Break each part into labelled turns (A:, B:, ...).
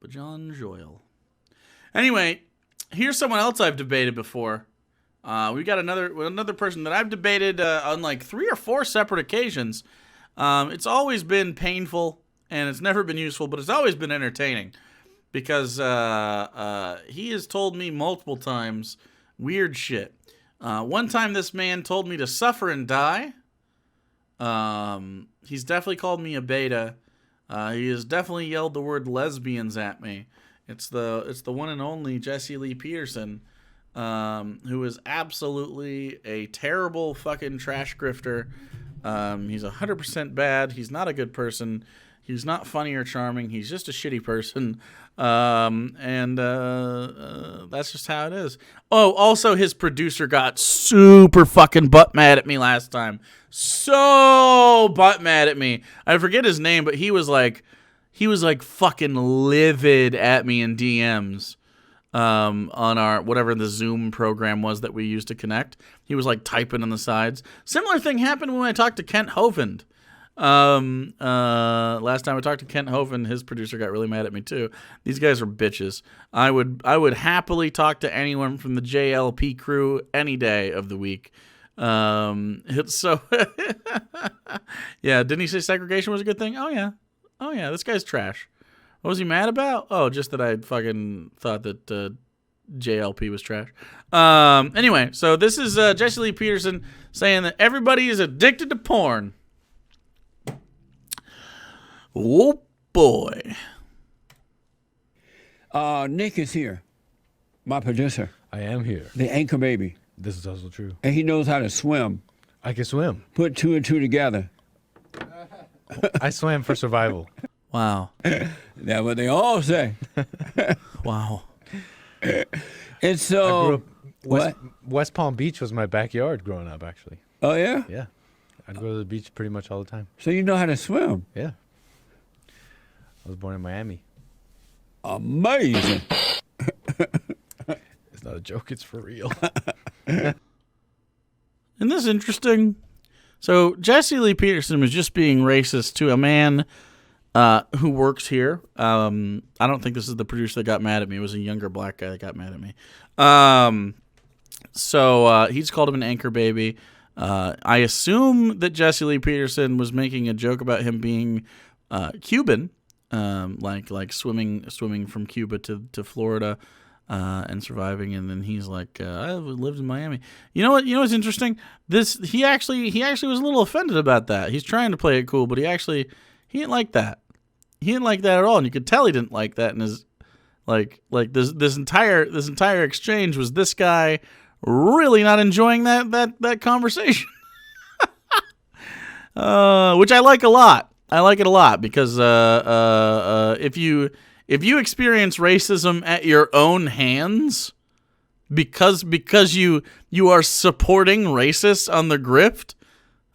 A: Bajan Joyle. Anyway, here's someone else I've debated before. We got another person that I've debated on like 3 or 4 separate occasions. It's always been painful and it's never been useful, but it's always been entertaining because he has told me multiple times weird shit. One time this man told me to suffer and die. He's definitely called me a beta. He has definitely yelled the word lesbians at me. It's the one and only Jesse Lee Peterson, who is absolutely a terrible fucking trash grifter. He's 100% bad. He's not a good person. He's not funny or charming. He's just a shitty person. And that's just how it is. Oh, also his producer got super fucking butt mad at me last time. So butt mad at me. I forget his name, but he was like fucking livid at me in DMs. On our, whatever the Zoom program was that we used to connect. He was like typing on the sides. Similar thing happened when I talked to Kent Hovind. Last time I talked to Kent Hovind, his producer got really mad at me too. These guys are bitches. I would happily talk to anyone from the JLP crew any day of the week. It's so yeah, didn't he say segregation was a good thing? Oh yeah, this guy's trash. What was he mad about? Oh, just that I fucking thought that JLP was trash. Anyway, so this is Jesse Lee Peterson saying that everybody is addicted to porn. Oh, boy.
B: Nick is here, my producer.
C: I am here.
B: The anchor baby.
C: This is also true.
B: And he knows how to swim.
C: I can swim.
B: Put 2 and 2 together.
C: I swam for survival.
A: Wow.
B: That's what they all say.
A: Wow.
B: And so,
C: I grew up
B: what?
C: West Palm Beach was my backyard growing up, actually.
B: Oh, yeah?
C: Yeah. I'd go to the beach pretty much all the time.
B: So you know how to swim?
C: Yeah. I was born in Miami.
B: Amazing.
C: It's not a joke, it's for real.
A: Isn't this interesting? So Jesse Lee Peterson was just being racist to a man who works here. I don't think this is the producer that got mad at me. It was a younger black guy that got mad at me. So he's called him an anchor baby. I assume that Jesse Lee Peterson was making a joke about him being Cuban, like swimming from Cuba to Florida and surviving. And then he's like, I lived in Miami. You know what? You know what's interesting? He actually was a little offended about that. He's trying to play it cool, but he didn't like that. He didn't like that at all, and you could tell he didn't like that. And his this entire exchange was this guy really not enjoying that conversation, which I like a lot. I like it a lot because if you experience racism at your own hands because you are supporting racists on the grift,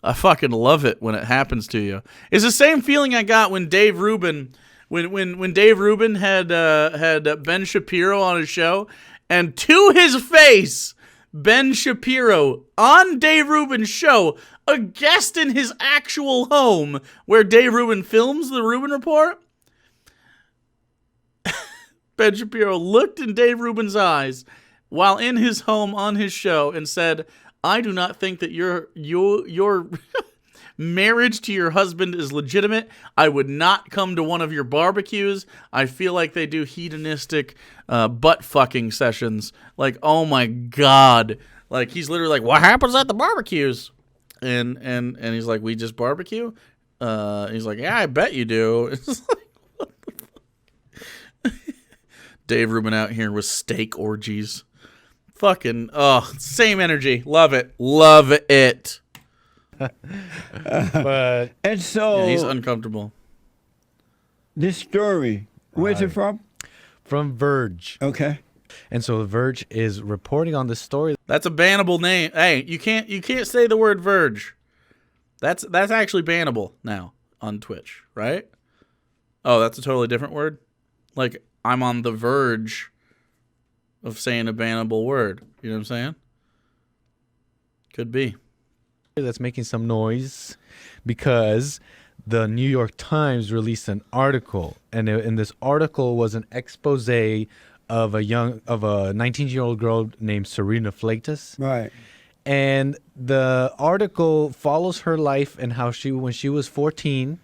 A: I fucking love it when it happens to you. It's the same feeling I got when Dave Rubin, when Dave Rubin had Ben Shapiro on his show, and to his face, Ben Shapiro on Dave Rubin's show, a guest in his actual home where Dave Rubin films the Rubin Report. Ben Shapiro looked in Dave Rubin's eyes while in his home on his show and said, I do not think that your marriage to your husband is legitimate. I would not come to one of your barbecues. I feel like they do hedonistic butt fucking sessions. Like, oh my God. Like, he's literally like, what happens at the barbecues? And he's like, we just barbecue? He's like, yeah, I bet you do. It's like, what the fuck? Dave Rubin out here with steak orgies. Fucking, same energy. Love it. Love it.
C: But
B: And so,
A: Yeah, he's uncomfortable.
B: this story, where's it
C: Right.
B: from?
C: from Verge.
B: Okay.
C: And so The Verge is reporting on this story.
A: That's a bannable name. Hey, you can't say the word Verge. That's actually bannable now on Twitch, right? Oh, that's a totally different word? Like, I'm on the verge of saying a bannable word. You know what I'm saying? Could be.
C: That's making some noise because the New York Times released an article, and in this article was an expose of a 19-year-old girl named Serena Fleitas.
B: Right.
C: And the article follows her life and how when she was 14,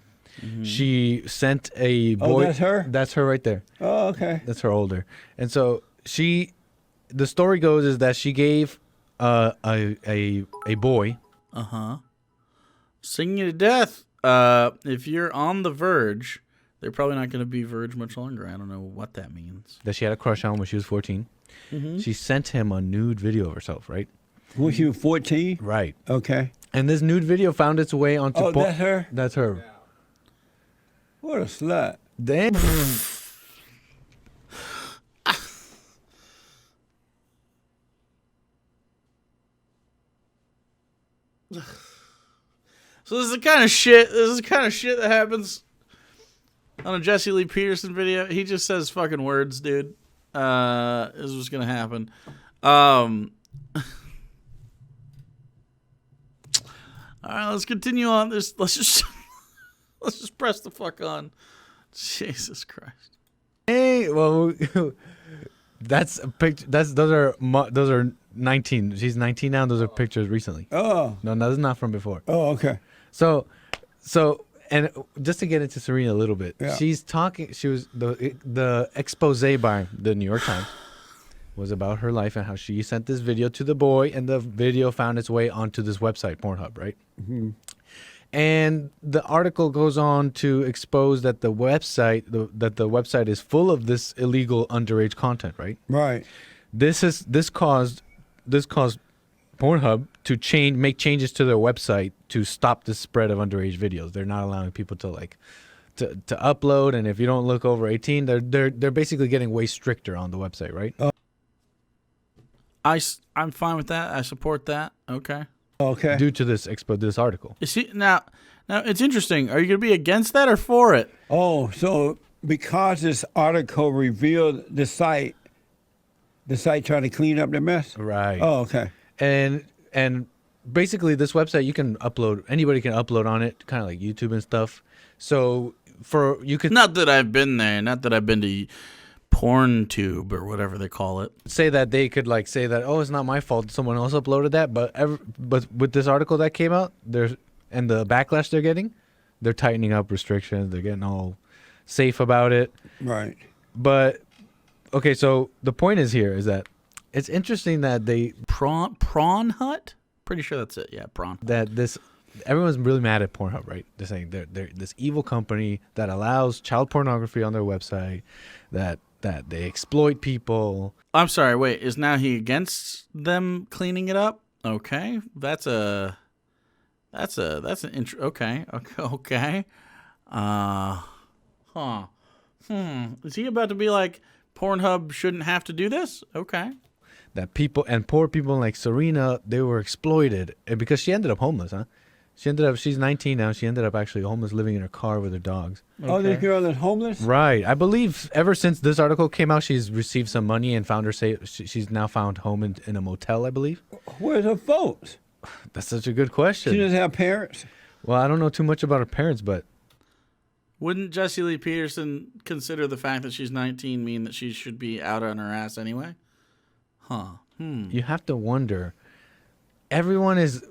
C: she sent a boy.
B: Oh, that's her?
C: That's her right there.
B: Oh, okay.
C: That's her older. And so the story goes is that she gave a boy.
A: Singing you to death. If you're on the verge, they're probably not going to be verge much longer. I don't know what that means.
C: That she had a crush on when she was 14. She sent him a nude video of herself, right?
B: When she was 14?
C: Right.
B: Okay.
C: And this nude video found its way onto...
B: Oh, that's her?
C: That's her.
B: What a slut.
C: Damn.
A: So this is the kind of shit. This is the kind of shit that happens on a Jesse Lee Peterson video. He just says fucking words, dude. This is what's gonna happen. All right, let's continue on. Let's just press the fuck on. Jesus Christ.
C: Hey, well, that's a picture. Those are 19. She's 19 now. Those are pictures recently.
B: Oh.
C: No, this is not from before.
B: Oh, okay.
C: So, and just to get into Serena a little bit,
B: Yeah.
C: she's talking. She was the expose by the New York Times was about her life and how she sent this video to the boy, and the video found its way onto this website, Pornhub, right?
B: Mm-hmm.
C: And the article goes on to expose that the website is full of this illegal underage content, right?
B: Right.
C: This caused Pornhub to make changes to their website to stop the spread of underage videos. They're not allowing people to to upload, and if you don't look over 18, they're basically getting way stricter on the website, right?
A: I'm fine with that. I support that. Okay.
B: Okay.
C: Due to this article.
A: You see, now it's interesting. Are you going to be against that or for it?
B: Oh, so because this article revealed the site trying to clean up the mess?
C: Right.
B: Oh, okay.
C: And basically this website anybody can upload on it, kind of like YouTube and stuff. So
A: Not that I've been there. Not that I've been to PornTube or whatever they call it.
C: say that they could say that, oh, it's not my fault, someone else uploaded that, but with this article that came out, and the backlash they're getting, they're tightening up restrictions, they're getting all safe about it.
B: Right.
C: But okay, so the point is that it's interesting that
A: Prawn Hut? Pretty sure that's it. Yeah, Prawn.
C: Everyone's really mad at Pornhub, right? They're saying they're this evil company that allows child pornography on their website, that they exploit people.
A: I'm sorry. Wait, is now he against them cleaning it up? Okay, that's an intro. Okay. Is he about to be like Pornhub shouldn't have to do this? Okay.
C: That people and poor people like Serena, they were exploited, and because she ended up homeless, huh? She's 19 now. She ended up actually homeless, living in her car with her dogs.
B: Okay. Oh, this girl is homeless?
C: Right. I believe ever since this article came out, she's received some money and found she's now found home in a motel, I believe.
B: Where's her folks?
C: That's such a good question.
B: She doesn't have parents?
C: Well, I don't know too much about her parents, but
A: wouldn't Jesse Lee Peterson consider the fact that she's 19 mean that she should be out on her ass anyway?
C: You have to wonder. Everyone is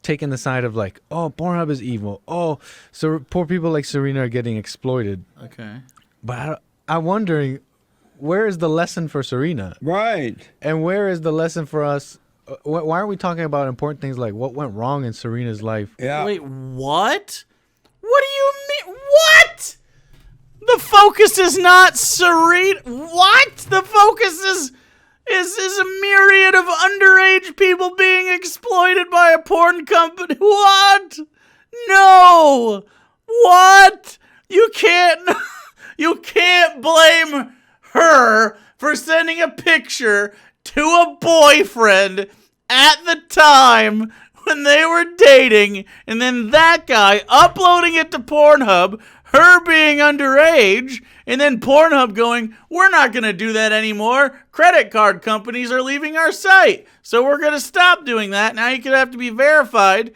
C: taking the side of oh, Pornhub is evil. Oh, so poor people like Serena are getting exploited.
A: Okay.
C: But I'm wondering, where is the lesson for Serena?
B: Right.
C: And where is the lesson for us? Why are we talking about important things like what went wrong in Serena's life?
B: Yeah.
A: Wait, what? What do you mean? What? The focus is not Serena. What? The focus is a myriad of underage people being exploited by a porn company. What? No. What? You can't blame her for sending a picture to a boyfriend at the time when they were dating, and then that guy uploading it to Pornhub, her being underage, and then Pornhub going, we're not going to do that anymore. Credit card companies are leaving our site, so we're going to stop doing that. Now you could have to be verified.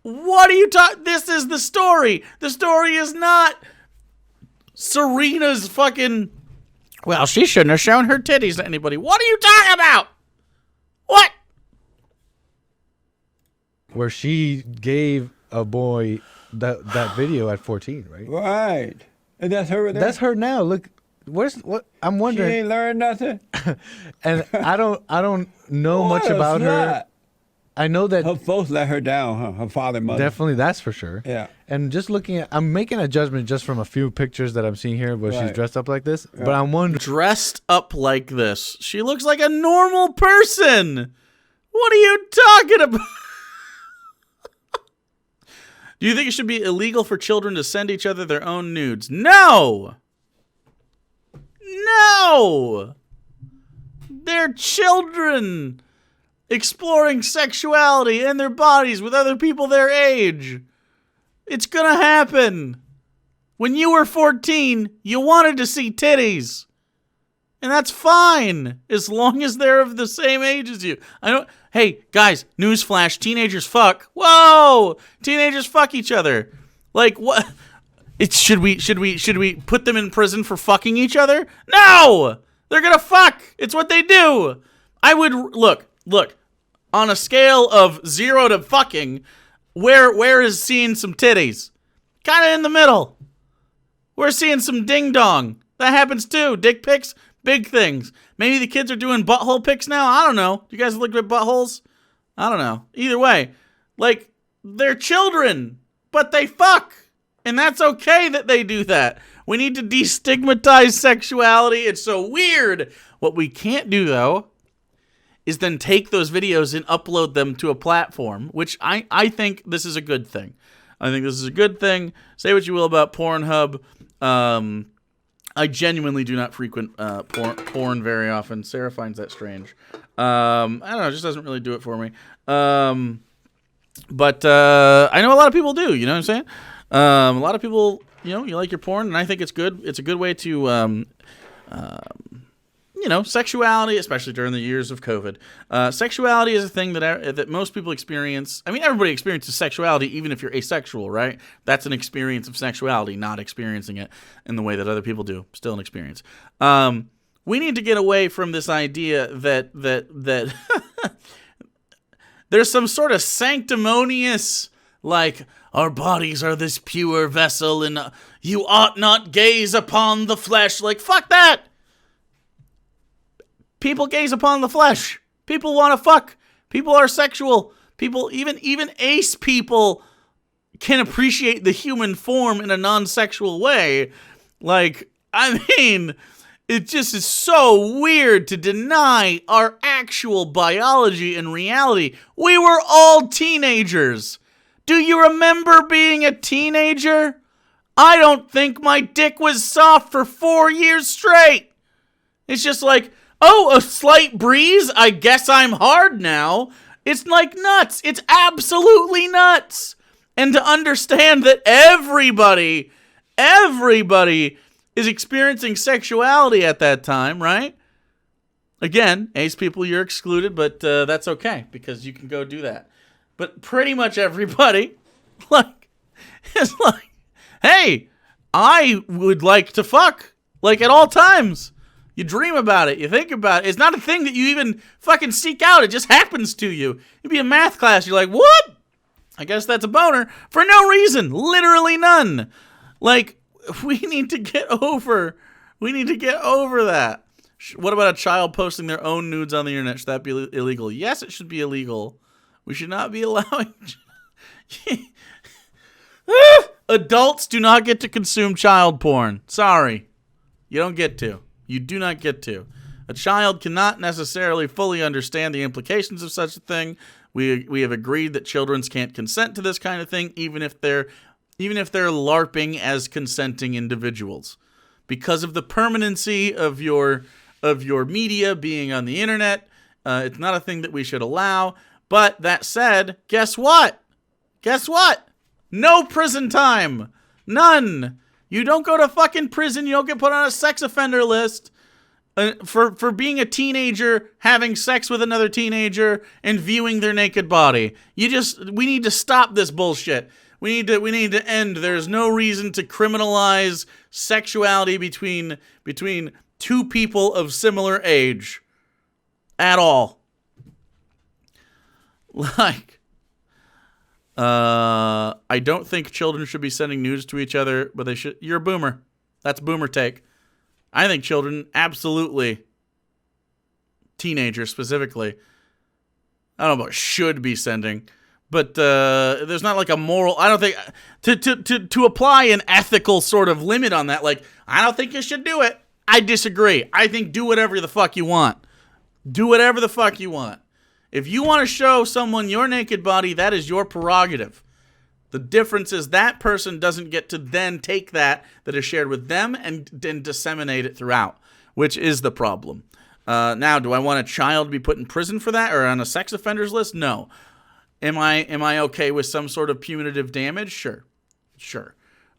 A: What are you talking? This is the story. The story is not Serena's fucking. Well, she shouldn't have shown her titties to anybody. What are you talking about? What?
C: Where she gave a boy that video at 14, right?
B: Right. And that's her.
C: That's her now. Look, where's what? I'm
B: She
C: wondering.
B: ain't learned nothing.
C: And I don't know much
B: What a
C: about her.
B: slut.
C: I know that
B: Her folks let her down, huh? Her father and mother.
C: definitely that's for sure.
B: Yeah.
C: And just looking at, I'm making a judgment just from a few pictures that I'm seeing here where she's
B: Right.
C: dressed up like this. But I'm wondering.
A: Dressed up like this. She looks like a normal person. What are you talking about? Do you think it should be illegal for children to send each other their own nudes? No! No! They're children exploring sexuality and their bodies with other people their age. It's gonna happen. When you were 14, you wanted to see titties. And that's fine, as long as they're of the same age as you. Hey, guys, newsflash, teenagers fuck. Whoa! Teenagers fuck each other. Like, what? Should we put them in prison for fucking each other? No! They're gonna fuck. It's what they do. I would, look, on a scale of 0 to fucking, where is seeing some titties? Kinda in the middle. We're seeing some ding-dong. That happens too. Dick pics, big things. Maybe the kids are doing butthole pics now. I don't know. You guys look at buttholes? I don't know. Either way, like, they're children, but they fuck. And that's okay that they do that. We need to destigmatize sexuality. It's so weird. What we can't do, though, is then take those videos and upload them to a platform, which I think this is a good thing. I think this is a good thing. Say what you will about Pornhub. I genuinely do not frequent porn very often. Sarah finds that strange. I don't know. It just doesn't really do it for me. But I know a lot of people do. You know what I'm saying? A lot of people, you like your porn, and I think it's good. It's a good way to, sexuality, especially during the years of COVID. Sexuality is a thing that most people experience. I mean, everybody experiences sexuality, even if you're asexual, right? That's an experience of sexuality, not experiencing it in the way that other people do. Still an experience. We need to get away from this idea that there's some sort of sanctimonious, like, our bodies are this pure vessel, and you ought not gaze upon the flesh. Like, fuck that! People gaze upon the flesh. People want to fuck. People are sexual. People, even ace people, can appreciate the human form in a non-sexual way. Like, I mean, it just is so weird to deny our actual biology and reality. We were all teenagers. Do you remember being a teenager? I don't think my dick was soft for 4 years straight. It's just like, oh, a slight breeze? I guess I'm hard now. It's like nuts. It's absolutely nuts. And to understand that everybody is experiencing sexuality at that time, right? Again, ace people, you're excluded, but that's okay because you can go do that. But pretty much everybody, is like, hey, I would like to fuck, like, at all times. You dream about it. You think about it. It's not a thing that you even fucking seek out. It just happens to you. You'd be in math class. You're like, what? I guess that's a boner. For no reason. Literally none. Like, we need to get over that. What about a child posting their own nudes on the internet? Should that be illegal? Yes, it should be illegal. We should not be allowing... Adults do not get to consume child porn. Sorry. You don't get to. You do not get to. A child cannot necessarily fully understand the implications of such a thing. We have agreed that children can't consent to this kind of thing, even if they're LARPing as consenting individuals, because of the permanency of your media being on the internet. It's not a thing that we should allow. But that said, guess what? No prison time. None. You don't go to fucking prison. You don't get put on a sex offender list. for being a teenager, having sex with another teenager, and viewing their naked body. We need to stop this bullshit. We need to end. There's no reason to criminalize sexuality between two people of similar age at all. Like, I don't think children should be sending nudes to each other, but they should. You're a boomer. That's boomer take. I think children, absolutely, teenagers specifically, I don't know about should be sending, but there's not like a moral, I don't think, to apply an ethical sort of limit on that, like, I don't think you should do it. I disagree. I think do whatever the fuck you want. Do whatever the fuck you want. If you want to show someone your naked body, that is your prerogative. The difference is that person doesn't get to then take that is shared with them and then disseminate it throughout, which is the problem. Now, do I want a child to be put in prison for that or on a sex offenders list? No. Am I okay with some sort of punitive damage? Sure.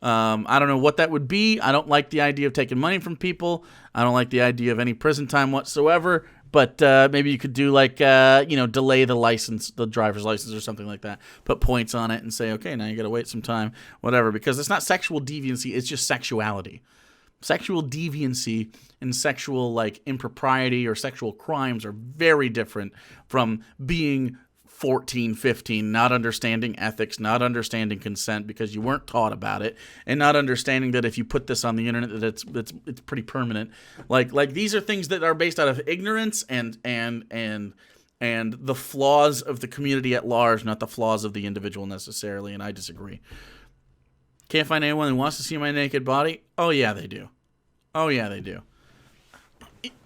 A: I don't know what that would be. I don't like the idea of taking money from people. I don't like the idea of any prison time whatsoever. But maybe you could do like, delay the driver's license or something like that. Put points on it and say, okay, now you got to wait some time, whatever. Because it's not sexual deviancy, it's just sexuality. Sexual deviancy and sexual like impropriety or sexual crimes are very different from being 14, 15, not understanding ethics, not understanding consent because you weren't taught about it, and not understanding that if you put this on the internet that it's pretty permanent. Like these are things that are based out of ignorance and the flaws of the community at large, not the flaws of the individual necessarily, and I disagree. Can't find anyone who wants to see my naked body? Oh yeah, they do.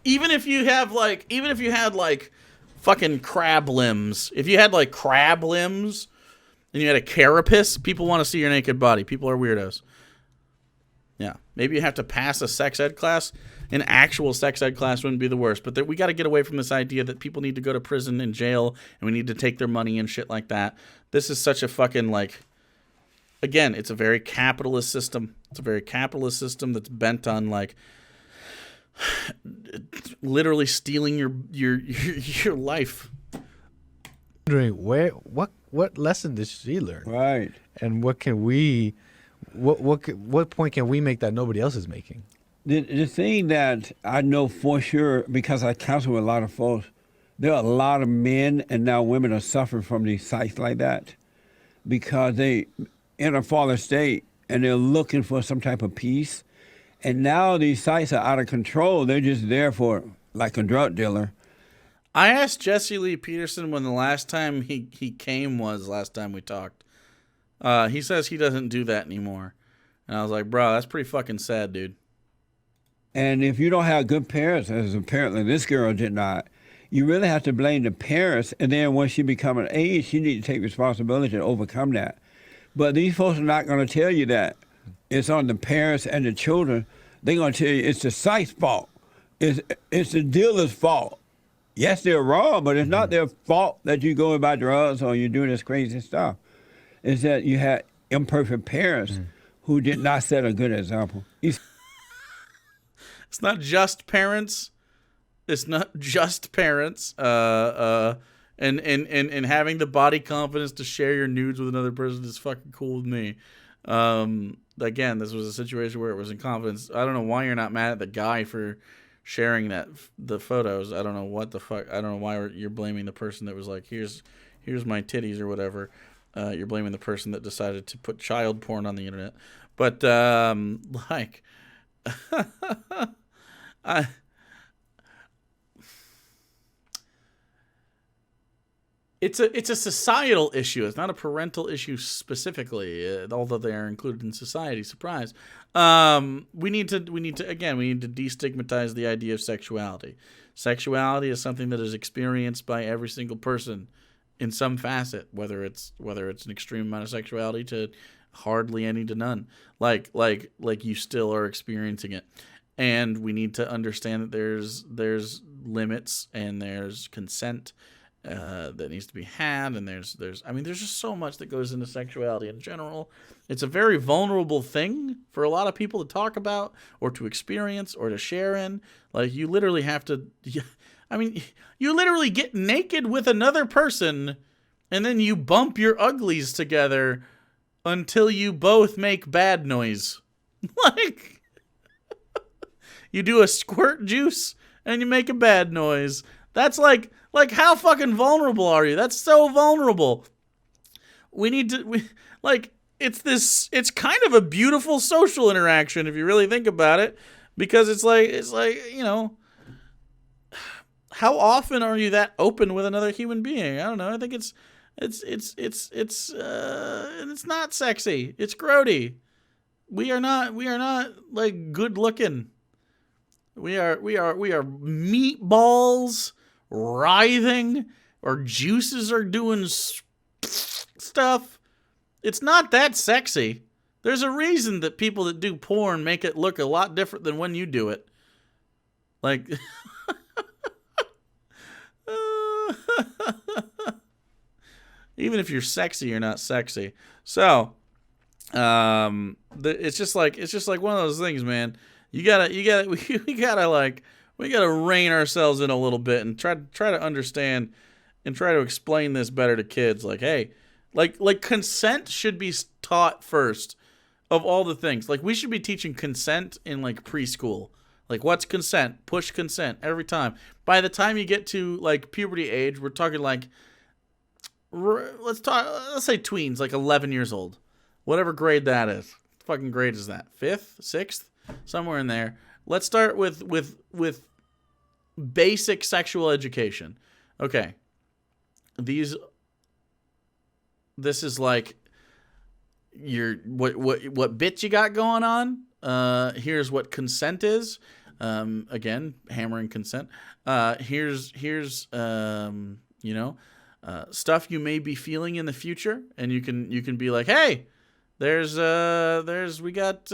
A: Even if you had like fucking crab limbs. If you had like crab limbs and you had a carapace, people want to see your naked body. People are weirdos. Yeah. Maybe you have to pass a sex ed class. An actual sex ed class wouldn't be the worst. But we got to get away from this idea that people need to go to prison and jail and we need to take their money and shit like that. This is such a fucking like, again, it's a very capitalist system. It's a very capitalist system that's bent on like literally stealing your life.
C: Wondering what lesson did she learn?
B: Right.
C: And what point can we make that nobody else is making?
B: The thing that I know for sure, because I counsel with a lot of folks, there are a lot of men and now women are suffering from these sites like that because they in a fallen state and they're looking for some type of peace. And now these sites are out of control. They're just there for like a drug dealer.
A: I asked Jesse Lee Peterson when the last time he came was last time we talked. He says he doesn't do that anymore. And I was like, bro, that's pretty fucking sad, dude.
B: And if you don't have good parents, as apparently this girl did not, you really have to blame the parents. And then once she becomes an age, she needs to take responsibility to overcome that. But these folks are not going to tell you that. It's on the parents and the children. They're going to tell you it's the site's fault. It's the dealer's fault. Yes, they're wrong, but it's not their fault that you're going by drugs or you're doing this crazy stuff. It's that you had imperfect parents who did not set a good example.
A: It's not just parents. It's not just parents. And having the body confidence to share your nudes with another person is fucking cool with me. Again, this was a situation where it was in confidence. I don't know why you're not mad at the guy for sharing the photos. I don't know what the fuck. I don't know why you're blaming the person that was like, here's my titties or whatever. You're blaming the person that decided to put child porn on the internet. But It's a societal issue. It's not a parental issue specifically, although they are included in society. Surprise. We need to destigmatize the idea of sexuality. Sexuality is something that is experienced by every single person in some facet, whether it's an extreme amount of sexuality to hardly any to none. Like you still are experiencing it. And we need to understand that there's limits and there's consent that needs to be had, and there's just so much that goes into sexuality in general. It's a very vulnerable thing for a lot of people to talk about or to experience or to share in. Like, you literally have to, you literally get naked with another person, and then you bump your uglies together until you both make bad noise. Like, you do a squirt juice and you make a bad noise. That's like how fucking vulnerable are you? That's so vulnerable. It's kind of a beautiful social interaction if you really think about it, because it's like, how often are you that open with another human being? I don't know. I think it's not sexy. It's grody. We are not like good looking. We are meatballs writhing. Our juices are doing stuff. It's not that sexy. There's a reason that people that do porn make it look a lot different than when you do it. Like, even if you're sexy, you're not sexy. So, it's just like one of those things, man. We gotta rein ourselves in a little bit and try to understand and try to explain this better to kids. Like, hey, like consent should be taught first of all the things. Like, we should be teaching consent in like preschool. Like, what's consent? Push consent every time. By the time you get to like puberty age, we're talking like, let's say tweens, like 11 years old, whatever grade that is. What fucking grade is that? 5th, 6th, somewhere in there. Let's start with basic sexual education. Okay, this is like your what bit you got going on. Here's what consent is. Again, hammering consent. Here's stuff you may be feeling in the future, and you can be like, hey, we got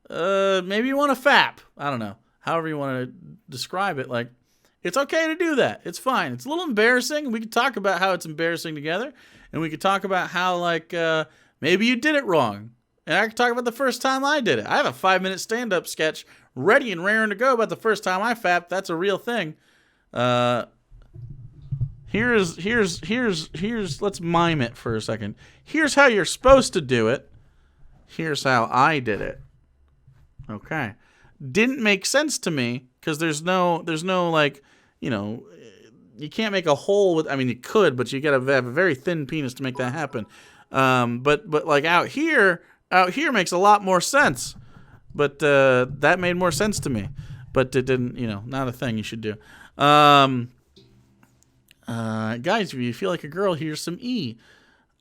A: maybe you want to fap. I don't know. However you want to describe it. Like, it's okay to do that. It's fine. It's a little embarrassing. We could talk about how it's embarrassing together, and we could talk about how like maybe you did it wrong. And I could talk about the first time I did it. I have a 5-minute stand-up sketch ready and raring to go about the first time I fapped. That's a real thing. Here's let's mime it for a second. Here's how you're supposed to do it. Here's how I did it. Okay. Didn't make sense to me because there's no like, you can't make a hole with, you could, but you gotta have a very thin penis to make that happen. But like out here makes a lot more sense. But that made more sense to me. But it didn't, not a thing you should do. Guys, if you feel like a girl, here's some E.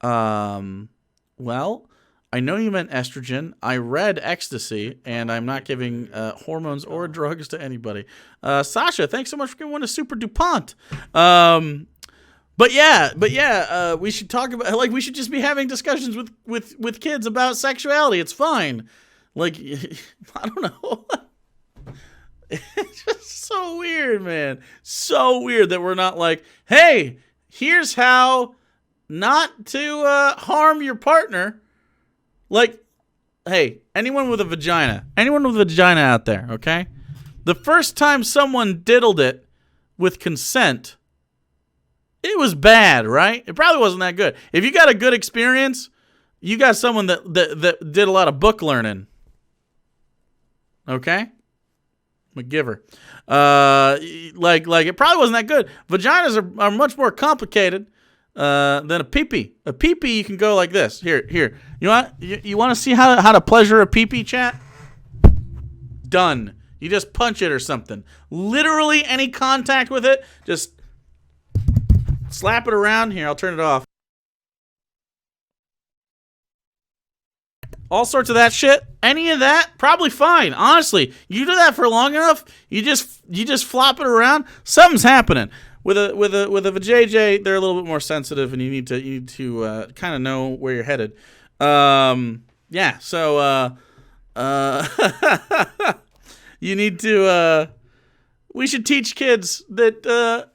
A: Well, I know you meant estrogen. I read ecstasy, and I'm not giving hormones or drugs to anybody. Sasha, thanks so much for giving one to Super DuPont. But yeah, we should talk about, like, we should just be having discussions with kids about sexuality. It's fine. Like, I don't know. It's just so weird, man. So weird that we're not like, hey, here's how not to harm your partner. Like, hey, anyone with a vagina out there, okay? The first time someone diddled it with consent, it was bad, right? It probably wasn't that good. If you got a good experience, you got someone that did a lot of book learning. Okay? I'm a giver. Like it probably wasn't that good. Vaginas are much more complicated than a pee-pee. A pee-pee, you can go like this. Here. You want to see how to pleasure a pee-pee, chat? Done. You just punch it or something. Literally any contact with it, just slap it around. Here, I'll turn it off. All sorts of that shit. Any of that, probably fine. Honestly, you do that for long enough, you just flop it around. Something's happening. With a vajayjay, they're a little bit more sensitive, and you need to kind of know where you're headed. Yeah. So you need to. We should teach kids that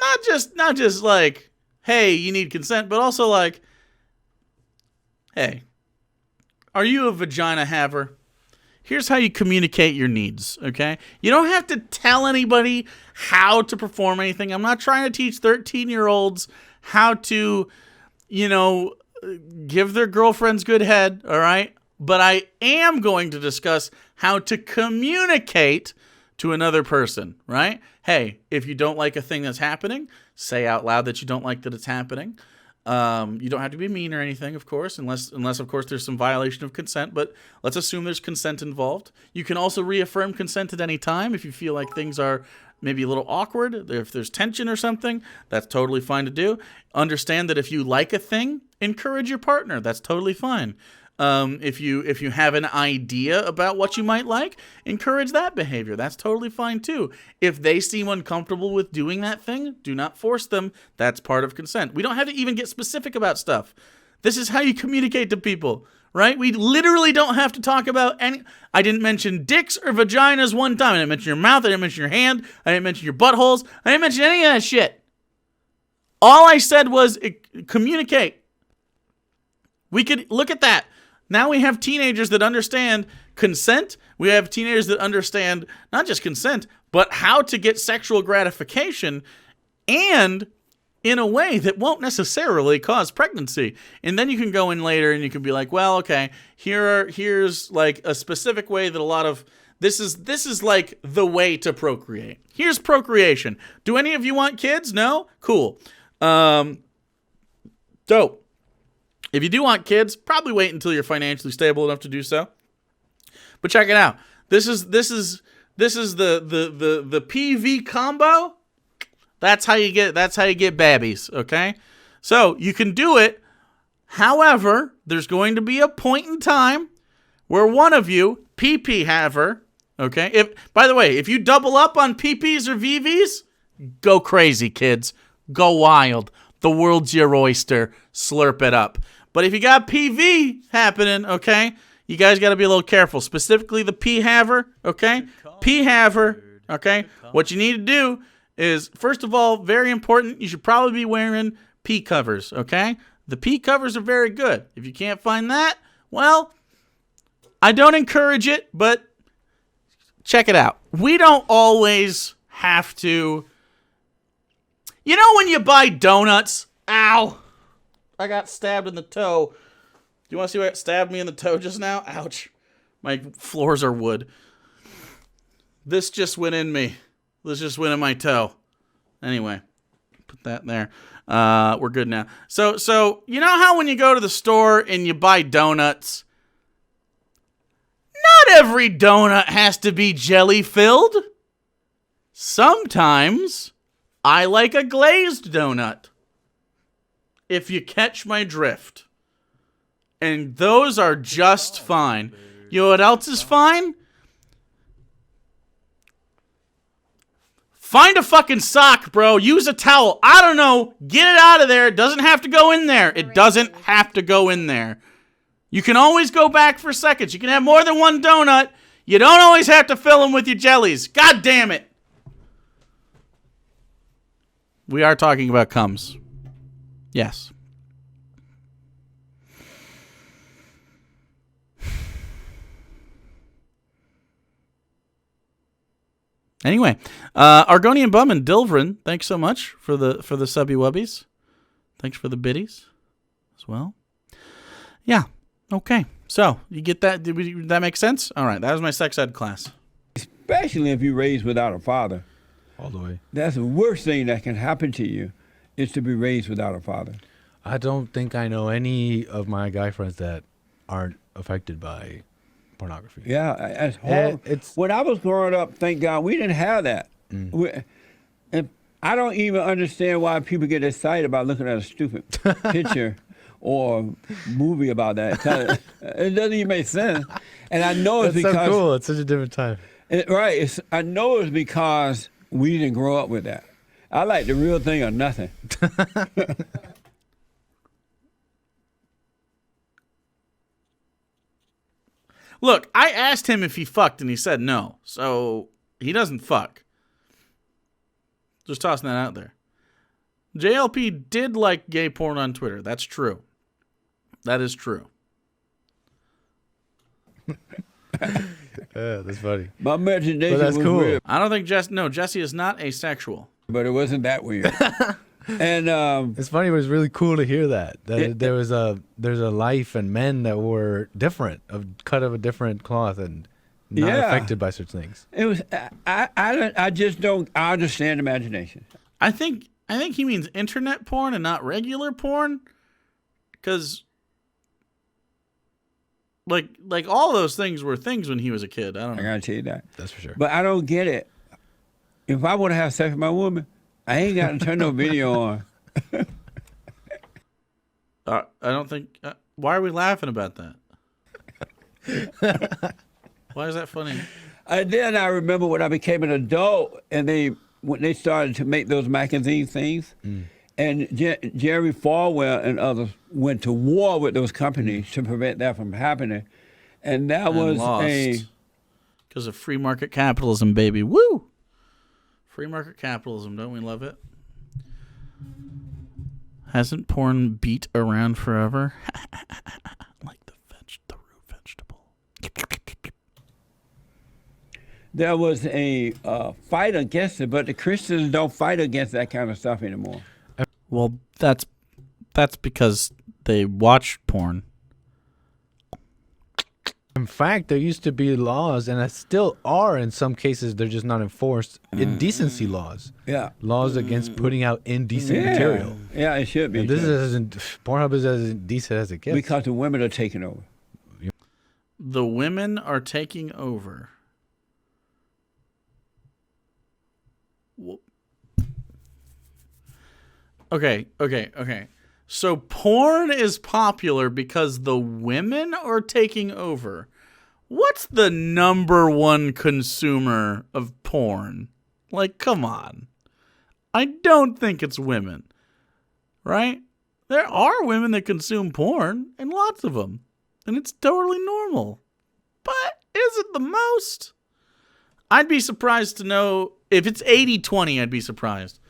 A: not just like, hey, you need consent, but also like, hey, are you a vagina haver? Here's how you communicate your needs, okay? You don't have to tell anybody how to perform anything. I'm not trying to teach 13-year-olds how to, give their girlfriends good head, all right? But I am going to discuss how to communicate to another person, right? Hey, if you don't like a thing that's happening, say out loud that you don't like that it's happening. You don't have to be mean or anything, of course, unless of course there's some violation of consent, but let's assume there's consent involved. You can also reaffirm consent at any time if you feel like things are maybe a little awkward. If there's tension or something, that's totally fine to do. Understand that if you like a thing, encourage your partner. That's totally fine. If you have an idea about what you might like, encourage that behavior. That's totally fine too. If they seem uncomfortable with doing that thing, do not force them. That's part of consent. We don't have to even get specific about stuff. This is how you communicate to people, right? We literally don't have to talk about any. I didn't mention dicks or vaginas one time. I didn't mention your mouth. I didn't mention your hand. I didn't mention your buttholes. I didn't mention any of that shit. All I said was communicate. We could look at that. Now we have teenagers that understand consent. We have teenagers that understand not just consent, but how to get sexual gratification, and in a way that won't necessarily cause pregnancy. And then you can go in later and you can be like, well, okay, here's like a specific way that a lot of this is like the way to procreate. Here's procreation. Do any of you want kids? No? Cool. Dope. If you do want kids, probably wait until you're financially stable enough to do so. But check it out. This is the PV combo. That's how you get babbies, okay? So you can do it. However, there's going to be a point in time where one of you, PP haver, okay? By the way, if you double up on PPs or VVs, go crazy, kids. Go wild. The world's your oyster. Slurp it up. But if you got PV happening, okay, you guys got to be a little careful. Specifically the P haver, okay? P haver, okay? What you need to do is, first of all, very important, you should probably be wearing P covers, okay? The P covers are very good. If you can't find that, well, I don't encourage it, but check it out. We don't always have to. You know when you buy donuts? Ow! I got stabbed in the toe. Do you want to see what stabbed me in the toe just now? Ouch. My floors are wood. This just went in me. This just went in my toe. Anyway, put that there. We're good now. So you know how when you go to the store and you buy donuts, not every donut has to be jelly filled. Sometimes I like a glazed donut. If you catch my drift. And those are just fine. You know what else is fine? Find a fucking sock, bro. Use a towel. I don't know. Get it out of there. It doesn't have to go in there. It doesn't have to go in there. You can always go back for seconds. You can have more than one donut. You don't always have to fill them with your jellies. God damn it. We are talking about cums. Yes. Anyway, Argonian Bum and Dilvrin, thanks so much for the subby wubbies. Thanks for the biddies as well. Yeah. Okay. So you get that? Did that make sense? All right. That was my sex ed class.
B: Especially if you're raised without a father.
C: All the way.
B: That's the worst thing that can happen to you, is to be raised without a father.
C: I don't think I know any of my guy friends that aren't affected by pornography.
B: Yeah, that's horrible. When I was growing up, thank God, we didn't have that. And I don't even understand why people get excited about looking at a stupid picture or movie about that. It doesn't even make sense. And I know it's because...
C: so cool. It's such a different time.
B: Right. I know it's because we didn't grow up with that. I like the real thing or nothing.
A: Look, I asked him if he fucked, and he said no. So he doesn't fuck. Just tossing that out there. JLP did like gay porn on Twitter. That's true. That is true.
C: That's funny.
B: My imagination
C: But that's
B: was
C: cool.
B: weird,
A: I don't think Jesse is not asexual.
B: but it wasn't that weird. And
C: It's funny, but it's really cool to hear that there's a life and men that were different, cut of a different cloth, and not affected by such things.
B: it was. I just don't. I understand imagination.
A: I think he means internet porn and not regular porn, because like all those things were things when he was a kid. I don't
B: I
A: know.
B: gotta tell you that.
C: That's for sure.
B: But I don't get it. If I want to have sex with my woman, I ain't got to turn no video on.
A: I don't think. Why are we laughing about that? Why is that funny?
B: And then I remember when I became an adult, and when they started to make those magazine things, and Jerry Falwell and others went to war with those companies to prevent that from happening, and that was
A: because of free market capitalism, baby. Woo! Free market capitalism, don't we love it? Hasn't porn beat around forever? Like the root vegetable.
B: there was a fight against it, but the Christians don't fight against that kind of stuff anymore.
A: Well, that's because they watch porn.
C: In fact, there used to be laws, and there still are in some cases. They're just not enforced. Indecency laws.
B: Yeah.
C: Laws against putting out indecent material.
B: Yeah, it should be.
C: And this isn't. Pornhub is as indecent as it gets.
B: Because the women are taking over.
A: The women are taking over. Okay. So porn is popular because the women are taking over. What's the number one consumer of porn? Like, come on. I don't think it's women. Right? There are women that consume porn, and lots of them. And it's totally normal. But is it the most? I'd be surprised to know. If it's 80-20, I'd be surprised.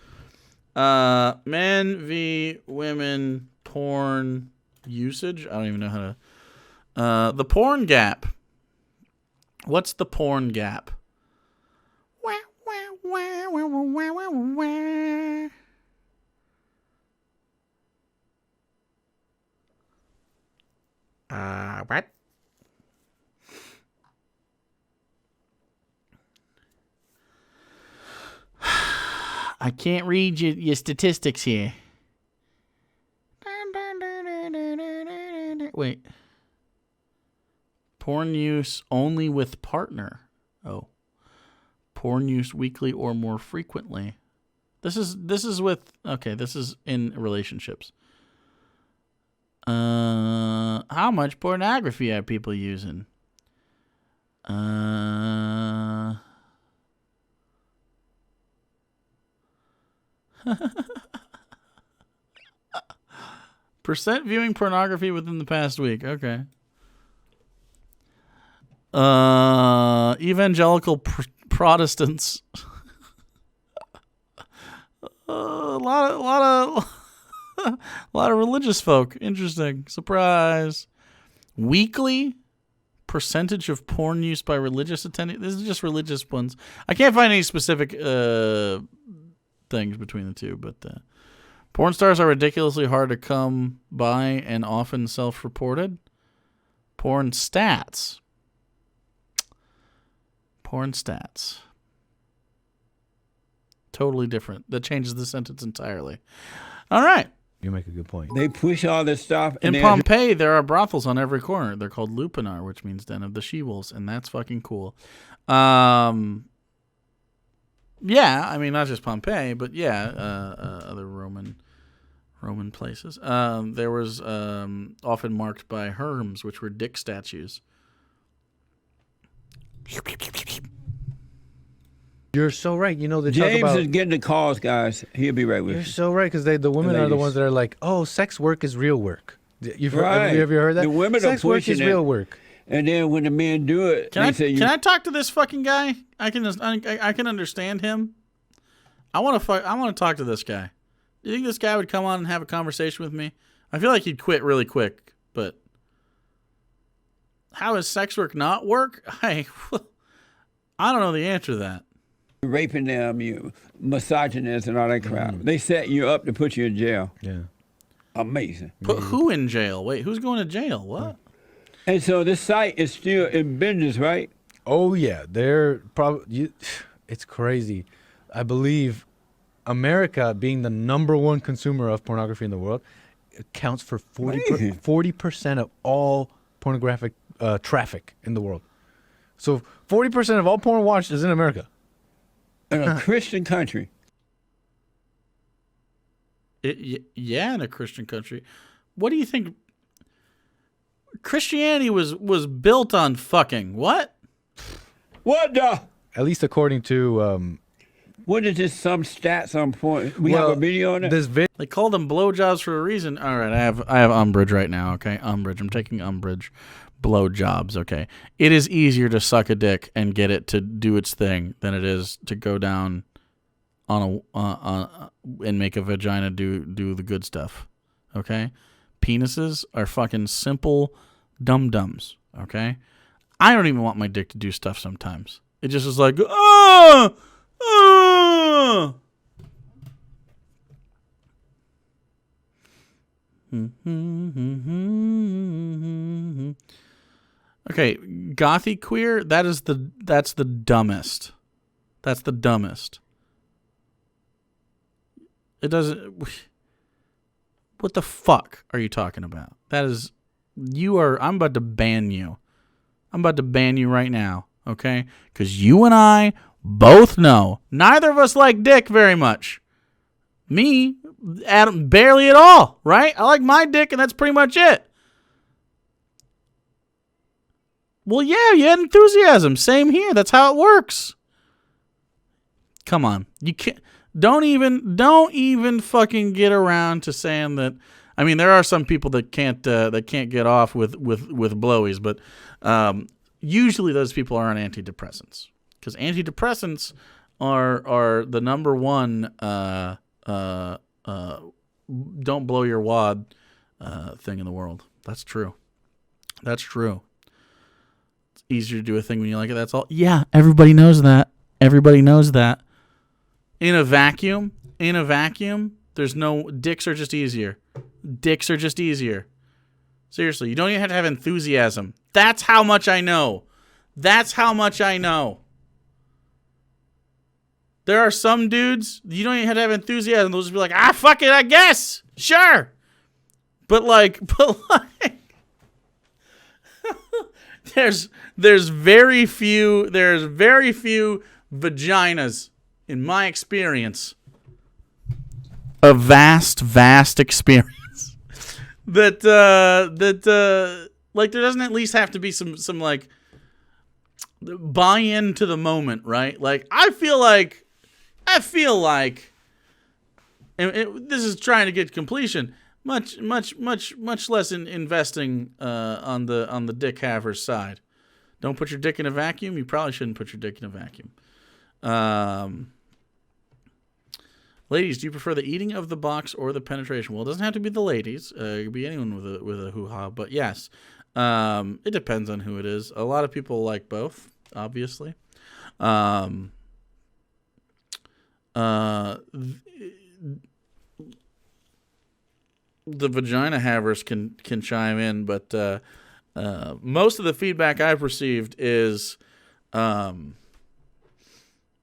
A: Men v. women porn usage. I don't even know how to. The porn gap. What's the porn gap? What? I can't read your statistics here. Wait. Porn use only with partner. Oh. Porn use weekly or more frequently. This is with, okay, this is in relationships. How much pornography are people using? Percent viewing pornography within the past week. Okay. Evangelical Protestants. A lot of religious folk. Interesting. Surprise. Weekly percentage of porn use by religious attendees. This is just religious ones. I can't find any specific things between the two, but porn stars are ridiculously hard to come by and often self-reported. Porn stats. Totally different. That changes the sentence entirely. All right.
C: You make a good point.
B: They push all this stuff.
A: In Pompeii, there are brothels on every corner. They're called lupanar, which means den of the she-wolves, and that's fucking cool. Yeah, I mean, not just Pompeii, but yeah, other Roman places. There was often marked by herms, which were dick statues.
C: You're so right. You know, they
B: James
C: talk about.
B: is getting the calls, guys. He'll be right with
C: You're
B: you.
C: so right, because the women are the ones that are like, "Oh, sex work is real work." You've heard,
B: Right.
C: have you heard that?
B: The women
C: sex
B: are
C: work
B: pushing
C: is
B: it.
C: real work.
B: And then when the men do it,
A: Can
B: they say
A: I talk to this fucking guy? I can understand him. I want to talk to this guy. You think this guy would come on and have a conversation with me? I feel like he'd quit really quick, but how does sex work not work? I don't know the answer to that.
B: Raping them, you misogynist and all that crap. They set you up to put you in jail.
C: Yeah.
B: Amazing.
A: Put who in jail? Wait, who's going to jail? What?
B: And so this site is still in business, right?
C: Oh yeah, they're probably. It's crazy. I believe America, being the #1 consumer of pornography in the world, accounts for 40% of all pornographic traffic in the world. So 40% of all porn watched is in America.
B: In a Christian country.
A: Yeah, in a Christian country. What do you think? Christianity was built on fucking what?
B: What the?
C: At least according to.
B: What is this? Some stats on point? We have a video on it.
C: This
A: They call them blowjobs for a reason. All right, I have umbrage right now. Okay, umbrage. I'm taking umbrage. Blowjobs. Okay, it is easier to suck a dick and get it to do its thing than it is to go down on and make a vagina do the good stuff. Okay, penises are fucking simple dum-dums. Okay, I don't even want my dick to do stuff sometimes. It just is like, oh. Okay, gothy queer, that's the dumbest. That's the dumbest. It doesn't. What the fuck are you talking about? That is, I'm about to ban you. I'm about to ban you right now, okay? Because you and I both know neither of us like dick very much. Me, Adam, barely at all, right? I like my dick, and that's pretty much it. Well, yeah, you had enthusiasm. Same here. That's how it works. Come on, you can't. Don't even fucking get around to saying that. I mean, there are some people that can't get off with blowies, but usually those people are on antidepressants because antidepressants are the #1 don't blow your wad thing in the world. That's true. That's true. It's easier to do a thing when you like it. That's all. Yeah, everybody knows that. Everybody knows that. In a vacuum, there's no... Dicks are just easier. Dicks are just easier. Seriously, you don't even have to have enthusiasm. That's how much I know. That's how much I know. There are some dudes, you don't even have to have enthusiasm. They'll just be like, fuck it, I guess. Sure. But like... there's very few vaginas, in my experience, a vast experience that like there doesn't at least have to be some like buy into the moment, right? Like I feel like, and this is trying to get completion. Much less in investing on the dick haver's side. Don't put your dick in a vacuum. You probably shouldn't put your dick in a vacuum. Ladies, do you prefer the eating of the box or the penetration? Well, it doesn't have to be the ladies. It could be anyone with a hoo-ha. But yes, it depends on who it is. A lot of people like both, obviously. The vagina havers can chime in, but most of the feedback I've received is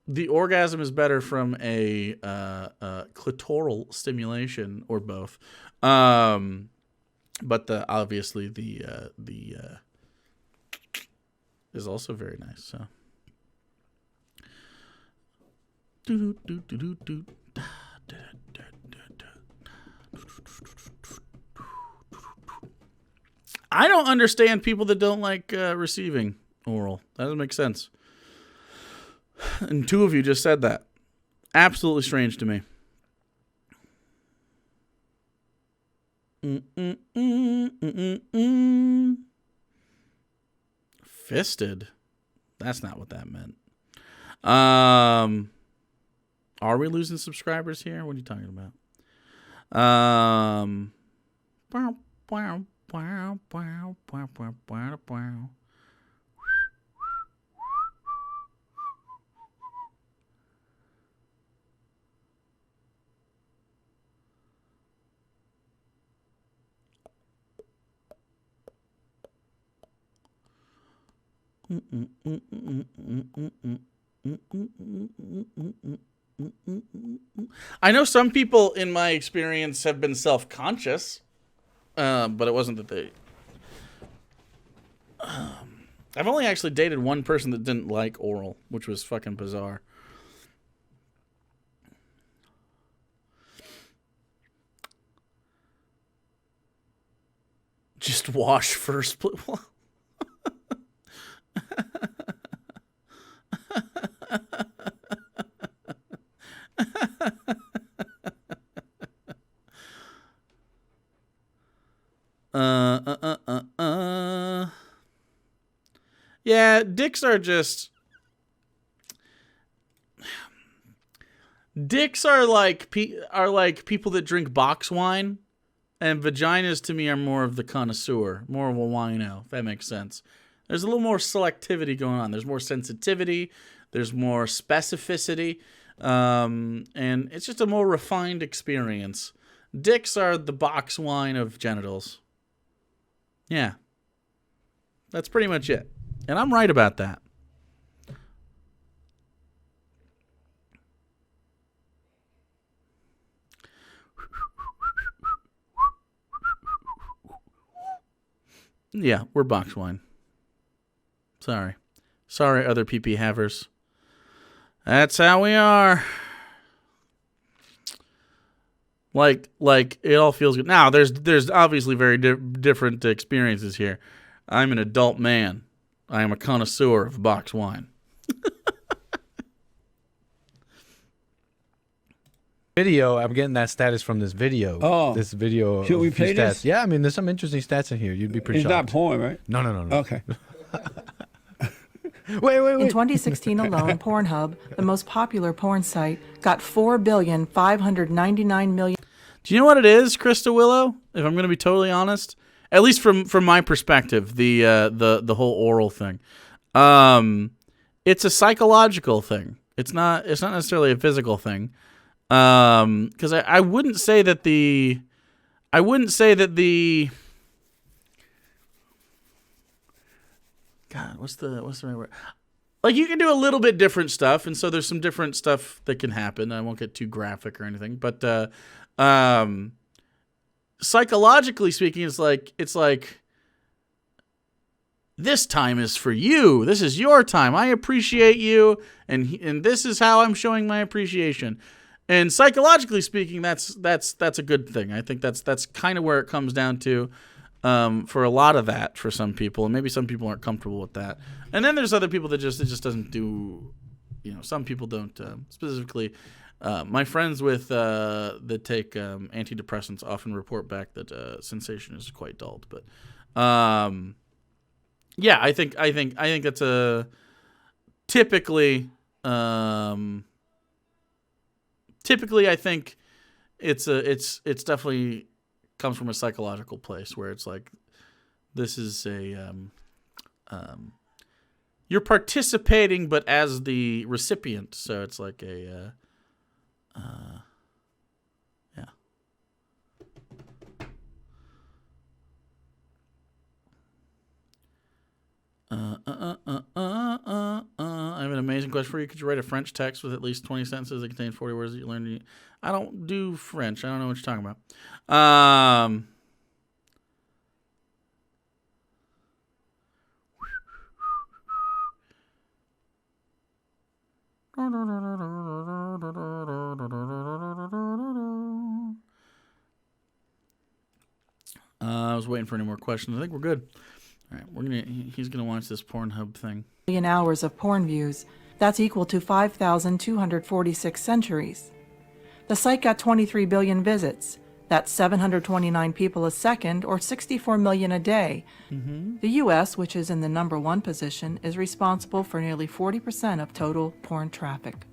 A: the orgasm is better from a clitoral stimulation or both, but obviously the is also very nice. So. I don't understand people that don't like receiving oral. That doesn't make sense. And 2 of you just said that. Absolutely strange to me. Fisted? That's not what that meant. Are we losing subscribers here? What are you talking about? Um, I know some people in my experience have been self-conscious, but it wasn't that they. I've only actually dated one person that didn't like oral, which was fucking bizarre. Just wash first, please. Yeah, dicks are just. Dicks are like people that drink box wine, and vaginas to me are more of the connoisseur, more of a wino, if that makes sense. There's a little more selectivity going on. There's more sensitivity. There's more specificity, and it's just a more refined experience. Dicks are the box wine of genitals. Yeah, that's pretty much it. And I'm right about that. Yeah, we're box wine. Sorry, other PP havers. That's how we are. Like it all feels good. Now, there's obviously very different experiences here. I'm an adult man. I am a connoisseur of box wine.
C: Video, I'm getting that status from this video.
B: Oh.
C: This video.
B: Should we
C: a few
B: play
C: stats.
B: this?
C: Yeah, I mean, there's some interesting stats in here. You'd be pretty
B: It's
C: shocked.
B: not porn, right?
C: No.
B: Okay.
C: Wait.
D: In 2016 alone, Pornhub, the most popular porn site, got 4,599,000,000.
A: Do you know what it is, Krista Willow? If I'm going to be totally honest, at least from my perspective, the whole oral thing, it's a psychological thing. It's not necessarily a physical thing. Because I wouldn't say that the God, what's the right word? Like, you can do a little bit different stuff, and so there's some different stuff that can happen. I won't get too graphic or anything, but psychologically speaking, it's like this time is for you. This is your time. I appreciate you, and this is how I'm showing my appreciation. And psychologically speaking, that's a good thing. I think that's kind of where it comes down to. For a lot of that, for some people, and maybe some people aren't comfortable with that. And then there's other people that it just doesn't do. Some people don't specifically. My friends that take antidepressants often report back that sensation is quite dulled. But yeah, I think that's a typically. Typically, I think it's definitely comes from a psychological place where it's like, this is you're participating, but as the recipient. So it's like yeah. I have an amazing question for you. Could you write a French text with at least 20 sentences that contain 40 words that you learned? I don't do French. I don't know what you're talking about. I was waiting for any more questions. I think we're good. All right, he's gonna watch this Pornhub thing.
D: Hours of porn views. That's equal to 5,246 centuries. The site got 23 billion visits. That's 729 people a second, or 64 million a day. The U.S., which is in the number 1 position, is responsible for nearly 40% of total porn traffic.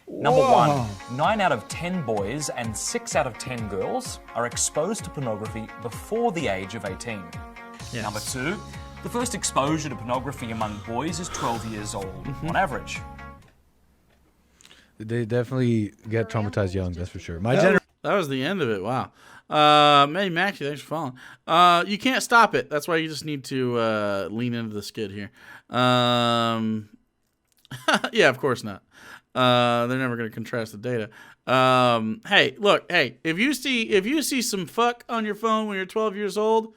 E: Number 1, 9 out of 10 boys and 6 out of 10 girls are exposed to pornography before the age of 18.
A: Yes.
E: Number 2, the first exposure to pornography among boys is 12 years old, on average.
C: They definitely get traumatized young, that's for sure.
A: That was the end of it. Wow. Hey, Maxie, thanks for following. You can't stop it. That's why you just need to lean into the skid here. Yeah, of course not. They're never going to contrast the data. Hey, look. Hey, if you see some fuck on your phone when you're 12 years old,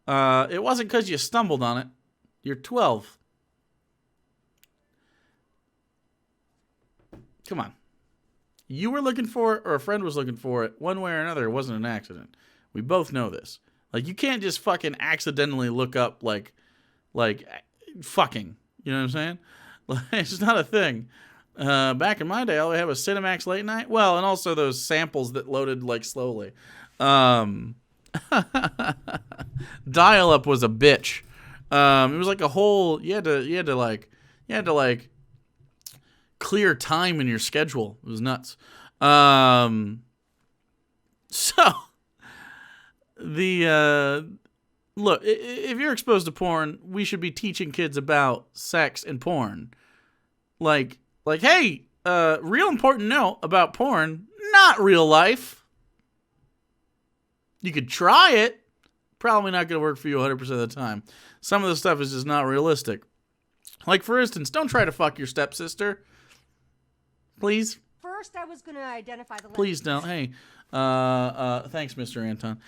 A: it wasn't because you stumbled on it. You're 12. Come on. You were looking for it, or a friend was looking for it, one way or another, it wasn't an accident. We both know this. Like, you can't just fucking accidentally look up, like fucking. You know what I'm saying? Like, it's not a thing. Back in my day, all we had was Cinemax Late Night. Well, and also those samples that loaded, like, slowly. Dial-up was a bitch. It was like a whole, you had to clear time in your schedule. It was nuts. So look, if you're exposed to porn, we should be teaching kids about sex and porn. Like, hey, real important note about porn, not real life. You could try it. Probably not going to work for you 100% of the time. Some of the stuff is just not realistic. Like, for instance, don't try to fuck your stepsister. Please.
F: First, I was going to identify the.
A: Please don't. Hey, thanks, Mr. Anton.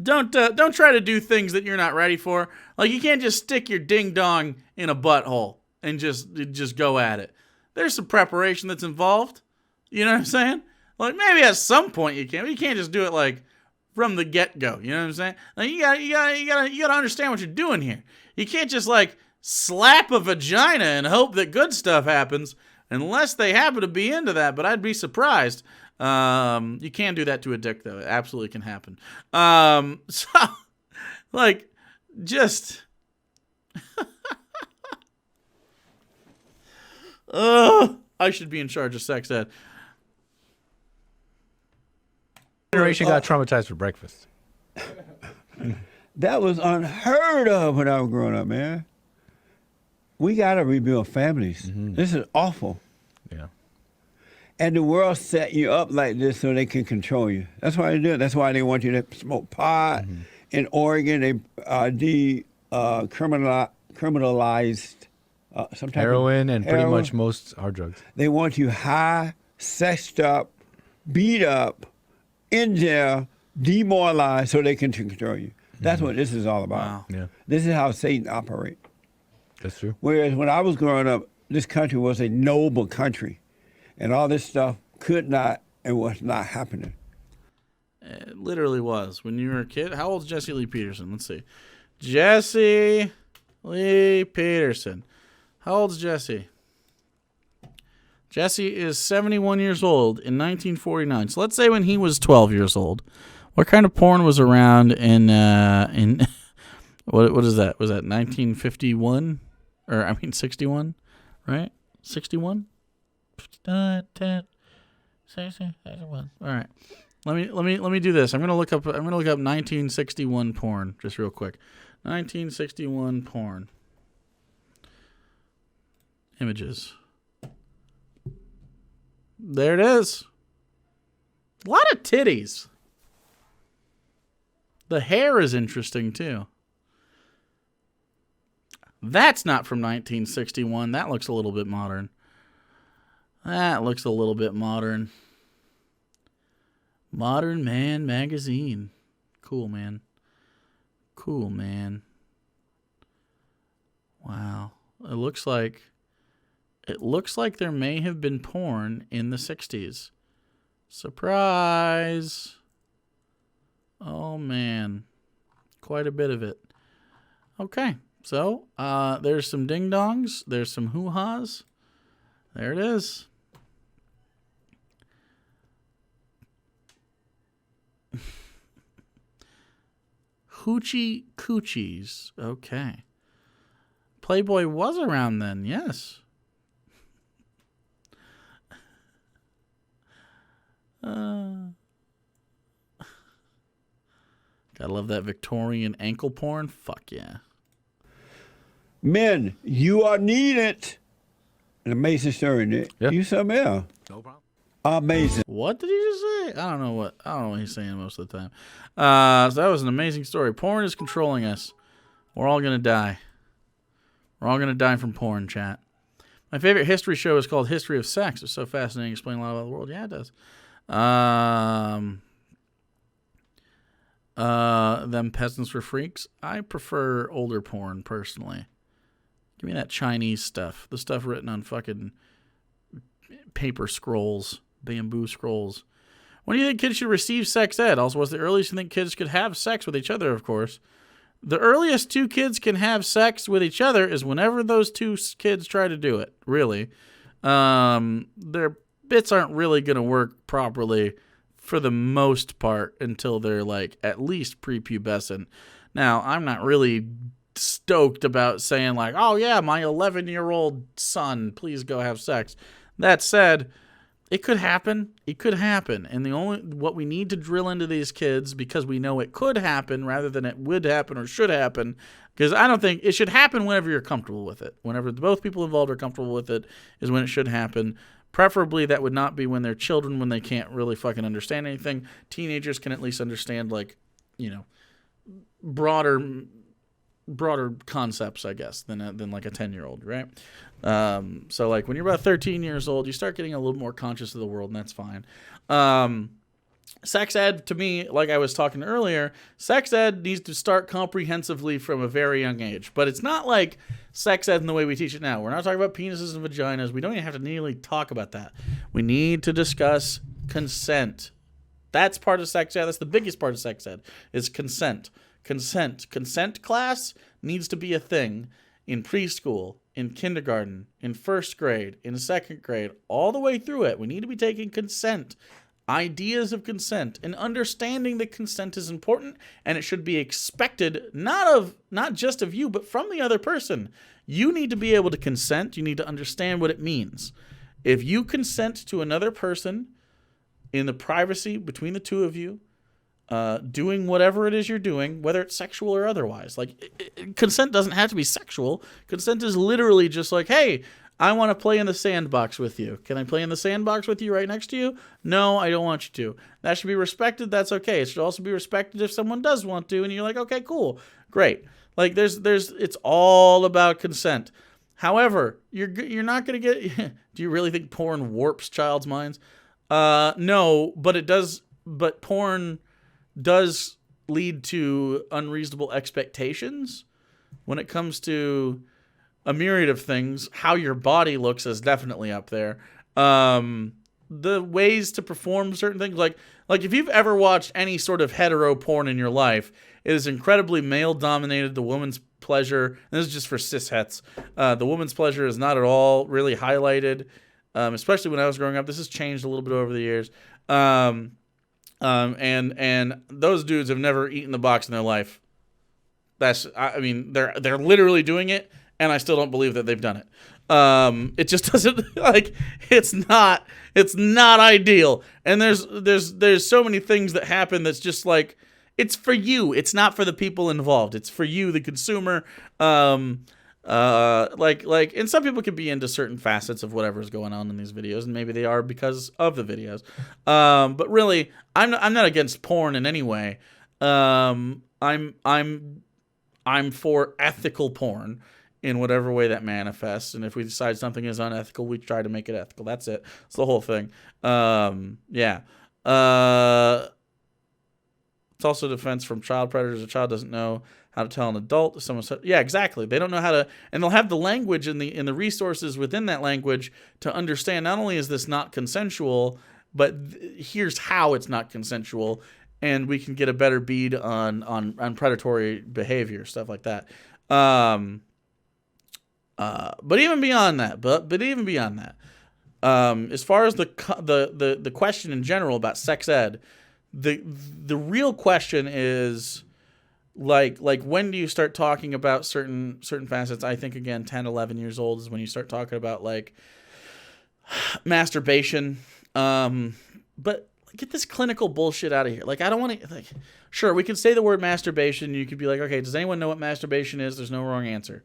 A: Don't try to do things that you're not ready for. Like, you can't just stick your ding dong in a butthole and just go at it. There's some preparation that's involved. You know what I'm saying? Like, maybe at some point you can, but you can't just do it like from the get go. You know what I'm saying? Like, you gotta understand what you're doing here. You can't just like slap a vagina and hope that good stuff happens, unless they happen to be into that, but I'd be surprised. You can do that to a dick, though. It absolutely can happen. So, like, just... I should be in charge of sex ed.
C: Generation got traumatized for breakfast.
B: That was unheard of when I was growing up, man. We got to rebuild families. Mm-hmm. This is awful.
C: Yeah.
B: And the world set you up like this so they can control you. That's why they do it. That's why they want you to smoke pot. Mm-hmm. In Oregon, they criminalized some type
C: heroin
B: of
C: and pretty much most hard drugs.
B: They want you high, sexed up, beat up, in jail, demoralized so they can control you. That's what this is all about.
A: Wow.
B: Yeah. This is how Satan operates.
C: That's true.
B: Whereas when I was growing up, this country was a noble country, and all this stuff could not and was not happening.
A: It literally was. When you were a kid, how old's Jesse Lee Peterson? Let's see. Jesse Lee Peterson. How old's Jesse? Jesse is 71 years old in 1949. So let's say when he was 12 years old. What kind of porn was around in what is that? Was that 1951? Or, I mean, 61, right? 61? 10, 61. All right. Let me do this. I'm gonna look up 1961 porn just real quick. 1961 porn. Images. There it is. A lot of titties. The hair is interesting too. That's not from 1961. That looks a little bit modern. Modern Man magazine. Cool, man. Wow. It looks like there may have been porn in the 60s. Surprise. Oh, man. Quite a bit of it. Okay. So, there's some ding-dongs. There's some hoo-has. There it is. Hoochie Coochies. Okay. Playboy was around then, yes. Gotta love that Victorian ankle porn. Fuck yeah.
B: Men, you are needed. An amazing story, Nick.
C: Yeah.
B: You something else.
C: No problem.
B: Amazing.
A: What did he just say? I don't know what he's saying most of the time. So that was an amazing story. Porn is controlling us. We're all gonna die. We're all gonna die from porn, chat. My favorite history show is called History of Sex. It's so fascinating, explaining a lot about the world. Yeah, it does. Them peasants were freaks. I prefer older porn personally. Give me that Chinese stuff. The stuff written on fucking paper scrolls, bamboo scrolls. When do you think kids should receive sex ed? Also, what's the earliest you think kids could have sex with each other, of course? The earliest two kids can have sex with each other is whenever those two kids try to do it, really. Their bits aren't really going to work properly for the most part until they're like at least prepubescent. Now, I'm not really stoked about saying like, oh yeah, my 11-year-old son, please go have sex. That said, it could happen. It could happen. And what we need to drill into these kids, because we know it could happen rather than it would happen or should happen, because I don't think it should happen whenever you're comfortable with it. Whenever both people involved are comfortable with it is when it should happen. Preferably that would not be when they're children, when they can't really fucking understand anything. Teenagers can at least understand, like, you know, broader concepts, I guess, than like a 10-year-old, right? So like when you're about 13 years old, you start getting a little more conscious of the world, and that's fine. Sex ed, to me, like I was talking earlier, sex ed needs to start comprehensively from a very young age. But it's not like sex ed in the way we teach it now. We're not talking about penises and vaginas. We don't even have to nearly talk about that. We need to discuss consent. That's part of sex ed. That's the biggest part of sex ed, is consent. Consent class needs to be a thing in preschool, in kindergarten, in first grade, in second grade, all the way through it. We need to be taking consent, ideas of consent, and understanding that consent is important, and it should be expected not just of you, but from the other person. You need to be able to consent. You need to understand what it means. If you consent to another person in the privacy between the two of you, doing whatever it is you're doing, whether it's sexual or otherwise. Like, consent doesn't have to be sexual. Consent is literally just like, hey, I want to play in the sandbox with you. Can I play in the sandbox with you right next to you? No, I don't want you to. That should be respected. That's okay. It should also be respected if someone does want to, and you're like, okay, cool, great. Like, it's all about consent. However, you're not going to get... Do you really think porn warps child's minds? No, but it does... But porn does lead to unreasonable expectations when it comes to a myriad of things. How your body looks is definitely up there. The ways to perform certain things, like if you've ever watched any sort of hetero porn in your life, it is incredibly male dominated. The woman's pleasure, and this is just for cis-hets, the woman's pleasure is not at all really highlighted, especially when I was growing up. This has changed a little bit over the years. And those dudes have never eaten the box in their life. I mean, they're literally doing it, and I still don't believe that they've done it. It just doesn't, like, it's not ideal. And there's so many things that happen that's just like, it's for you. It's not for the people involved. It's for you, the consumer. And some people can be into certain facets of whatever's going on in these videos, and maybe they are because of the videos. But really, I'm not against porn in any way. I'm for ethical porn in whatever way that manifests, and if we decide something is unethical, we try to make it ethical. That's it. It's the whole thing. Yeah. It's also defense from child predators. A child doesn't know how to tell an adult if someone said, yeah, exactly. They don't know how to, and they'll have the language and the resources within that language to understand not only is this not consensual, but here's how it's not consensual, and we can get a better bead on predatory behavior, stuff like that. But even beyond that, as far as the question in general about sex ed, the real question is, like when do you start talking about certain facets? I think again 10, 11 years old is when you start talking about like masturbation. But get this clinical bullshit out of here. Like I don't want to like sure, we can say the word masturbation, you could be like, "Okay, does anyone know what masturbation is?" There's no wrong answer.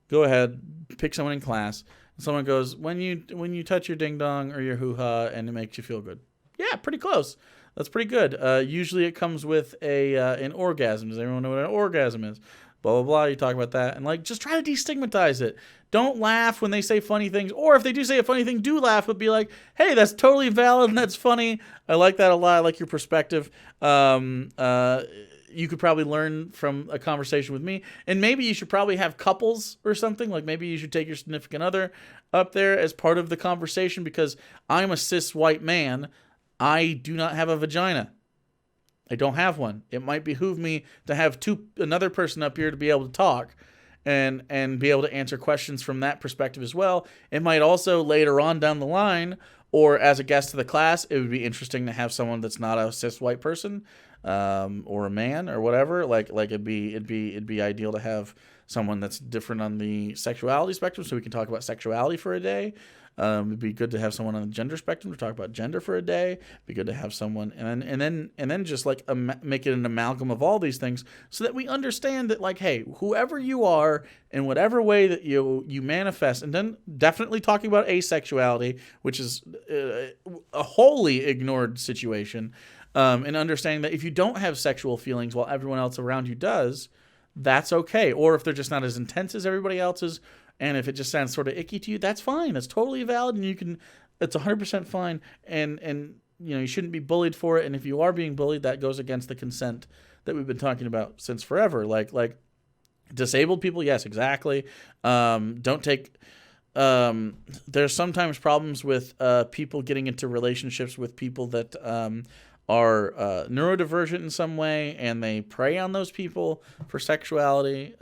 A: Go ahead, pick someone in class. Someone goes, "When you touch your ding dong or your hoo-ha and it makes you feel good." Yeah, pretty close. That's pretty good. Usually it comes with an orgasm. Does everyone know what an orgasm is? Blah, blah, blah. You talk about that. And, like, just try to destigmatize it. Don't laugh when they say funny things. Or if they do say a funny thing, do laugh, but be like, hey, that's totally valid and that's funny. I like that a lot. I like your perspective. You could probably learn from a conversation with me. And maybe you should probably have couples or something. Like maybe you should take your significant other up there as part of the conversation because I'm a cis white man. I do not have a vagina. I don't have one. It might behoove me to have another person up here to be able to talk and be able to answer questions from that perspective as well. It might also later on down the line or as a guest to the class, it would be interesting to have someone that's not a cis white person or a man or whatever. Like it'd be ideal to have someone that's different on the sexuality spectrum so we can talk about sexuality for a day. It'd be good to have someone on the gender spectrum to talk about gender for a day. It'd be good to have someone, and then just like make it an amalgam of all these things, so that we understand that like, hey, whoever you are, in whatever way that you manifest, and then definitely talking about asexuality, which is a wholly ignored situation, and understanding that if you don't have sexual feelings while everyone else around you does, that's okay. Or if they're just not as intense as everybody else's. And if it just sounds sort of icky to you, that's fine. That's totally valid, and it's 100% fine. And you shouldn't be bullied for it. And if you are being bullied, that goes against the consent that we've been talking about since forever. Like disabled people, yes, exactly. Don't take. There's sometimes problems with people getting into relationships with people that are neurodivergent in some way, and they prey on those people for sexuality,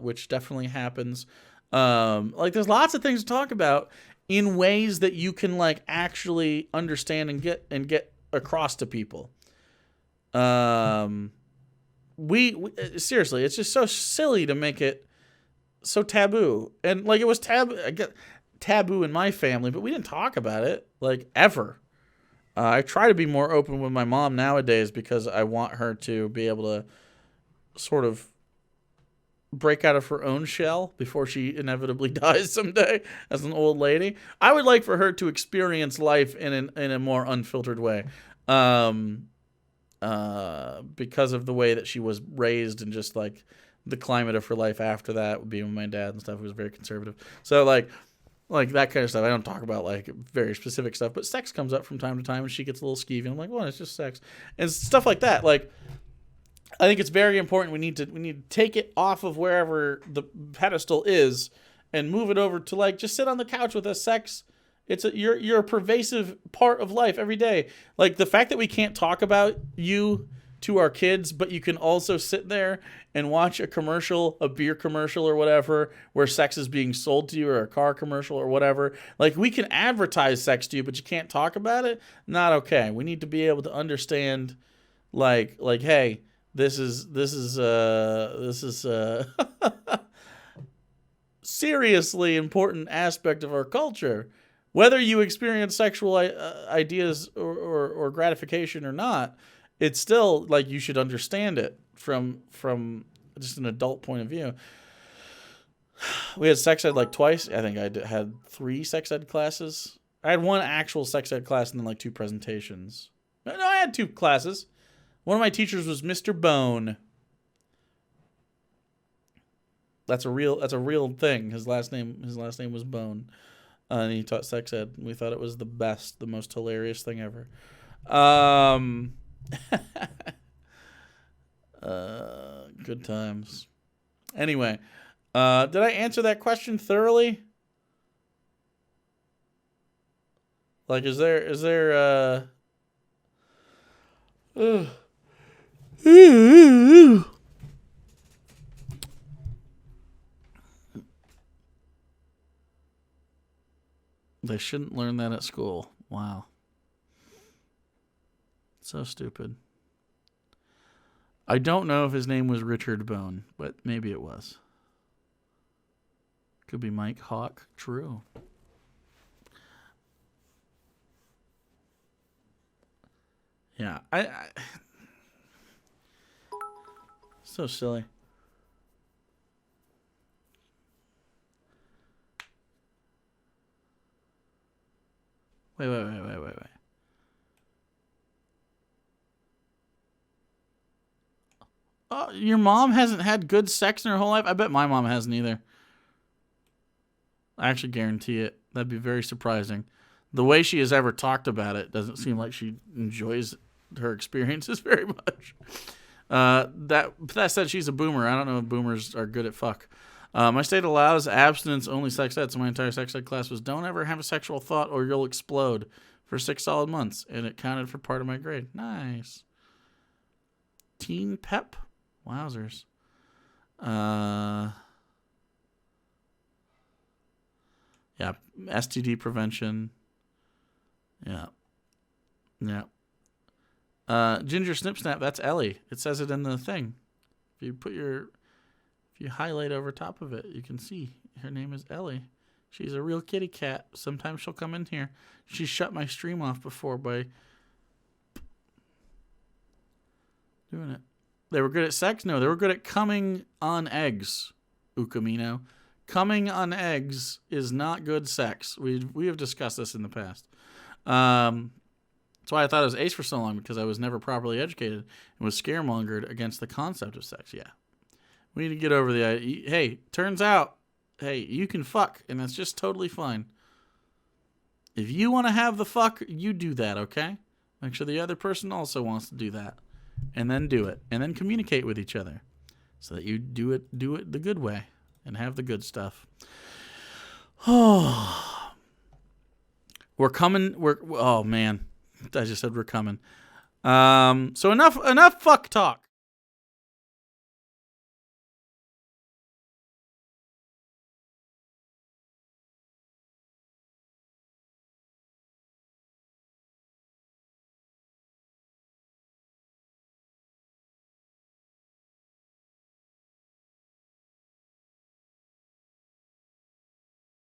A: which definitely happens. There's lots of things to talk about in ways that you can like actually understand and get across to people. We seriously, it's just so silly to make it so taboo, and like it was taboo in my family, but we didn't talk about it like ever. I try to be more open with my mom nowadays because I want her to be able to sort of break out of her own shell before she inevitably dies someday as an old lady. I would like for her to experience life in a more unfiltered way because of the way that she was raised and just like the climate of her life after that, being with my dad and stuff, was very conservative. So like that kind of stuff. I don't talk about like very specific stuff, but sex comes up from time to time and she gets a little skeevy. I'm like, well, it's just sex and stuff like that. Like, I think it's very important. We need to take it off of wherever the pedestal is and move it over to like, just sit on the couch with us. Sex. You're a pervasive part of life every day. Like the fact that we can't talk about you to our kids, but you can also sit there and watch a commercial, a beer commercial or whatever, where sex is being sold to you, or a car commercial or whatever. Like we can advertise sex to you, but you can't talk about it. Not okay. We need to be able to understand like, hey, this is seriously important aspect of our culture. Whether you experience sexual ideas or gratification or not, it's still like you should understand it from just an adult point of view. We had sex ed like twice. I think I had 3 sex ed classes. I had 1 actual sex ed class and then like 2 presentations. No, I had 2 classes. One of my teachers was Mr. Bone. That's a real thing. His last name was Bone. And he taught sex ed. We thought it was the best, the most hilarious thing ever. Good times. Anyway, did I answer that question thoroughly? Like, is there They shouldn't learn that at school. Wow. So stupid. I don't know if his name was Richard Bone, but maybe it was. Could be Mike Hawk. True. Yeah, I so silly. Wait. Oh, your mom hasn't had good sex in her whole life? I bet my mom hasn't either. I actually guarantee it. That'd be very surprising. The way she has ever talked about it doesn't seem like she enjoys her experiences very much. That said, she's a boomer. I don't know if boomers are good at fuck. My state allows abstinence-only sex ed, so my entire sex ed class was don't ever have a sexual thought or you'll explode for 6 solid months, and it counted for part of my grade. Nice. Teen pep? Wowzers. Yeah, STD prevention. Yeah. Ginger Snip Snap, that's Ellie. It says it in the thing. If you highlight over top of it, you can see her name is Ellie. She's a real kitty cat. Sometimes she'll come in here. She shut my stream off before by doing it. They were good at sex? No, they were good at coming on eggs, Ukamino. Coming on eggs is not good sex. We have discussed this in the past. That's why I thought I was ace for so long, because I was never properly educated and was scaremongered against the concept of sex. Yeah. We need to get over the idea. Hey, turns out, you can fuck, and that's just totally fine. If you want to have the fuck, you do that, okay? Make sure the other person also wants to do that. And then do it. And then communicate with each other so that you do it the good way and have the good stuff. Oh. We're coming. Oh, man. I just said we're coming. So enough fuck talk.